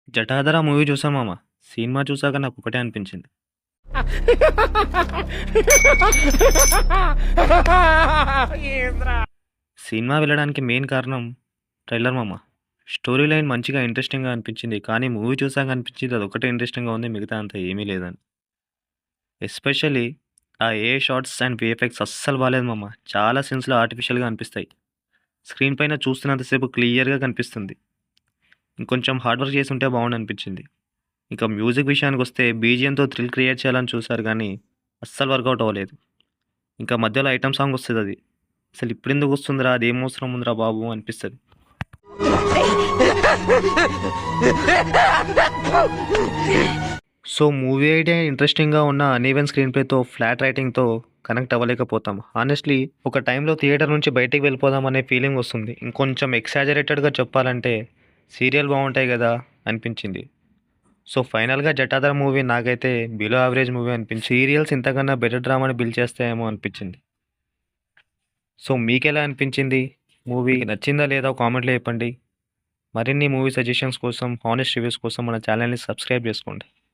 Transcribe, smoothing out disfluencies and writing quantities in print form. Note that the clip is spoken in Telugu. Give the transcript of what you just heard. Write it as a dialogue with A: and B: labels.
A: 'జటాధర' మూవీ చూసాను మామ. సినిమా చూసాక నాకొకటే అనిపించింది. సినిమా వెళ్ళడానికి మెయిన్ కారణం ట్రైలర్ మామ. స్టోరీ లైన్ మంచిగా ఇంట్రెస్టింగ్‌గా అనిపించింది. కానీ మూవీ చూసాక అనిపించింది అదొక్కటే ఇంట్రెస్టింగ్‌గా ఉంది. మిగతా అంతా ఏమీ లేదని. ఎస్పెషల్లీ ఆ ఏఐ షాట్స్ అండ్ వీఎఫ్ఎక్స్ అస్సలు బాలేదు మామ. చాలా సీన్స్‌లో ఆర్టిఫిషియల్‌గా అనిపిస్తాయి. స్క్రీన్ పైన చూస్తున్నంత సేపు క్లియర్‌గా కనిపిస్తుంది. ఇంకొంచెం హార్డ్ వర్క్ చేసుంటే బావుండనిపించింది. ఇక మ్యూజిక్ విషయానికొస్తే బీజీఎంతో థ్రిల్ క్రియేట్ చేయాలని చూసారు గానీ, అస్సలు వర్కౌట్ అవ్వలేదు. ఇంకా మధ్యలో ఐటెమ్ సాంగ్ వస్తదది. అసలు ఇప్పుడెందుకు వస్తుందిరా? అదేం అవసరం ఉందిరా బాబు అనిపిస్తది. సో, మూవీ ఐడియా ఇంట్రెస్టింగ్‌గా ఉన్న అన్‌ఈవెన్ స్క్రీన్ ప్లేతో, ఫ్లాట్ రైటింగ్‌తో కనెక్ట్ అవ్వలేకపోతాం. హానెస్ట్‌లీ ఒక టైంలో థియేటర్ నుంచి బయటికి వెళ్ళిపోదాం అనే ఫీలింగ్ వస్తుంది. ఇంకొంచెం ఎగ్జాజరేటెడ్‌గా చెప్పాలంటే, సీరియల్ బావుంటాయి గదా! అనిపించింది. సో, ఫైనల్‌గా 'జటాధర' మూవీ నాకైతే బిలో యావరేజ్ మూవీ అనిపించింది. సీరియల్స్ ఇంతకన్నా బెటర్ డ్రామాని బిల్డ్ చేస్తాయేమో అనిపించింది. సో, మీకెలా అనిపించింది? మూవీ నచ్చిందా లేదా కామెంట్‌లో చెప్పండి. మరిన్ని మూవీ సజెషన్స్ కోసం, హానెస్ట్ రివ్యూస్ కోసం మన ఛానల్‌ని సబ్స్క్రైబ్ చేసుకోండి.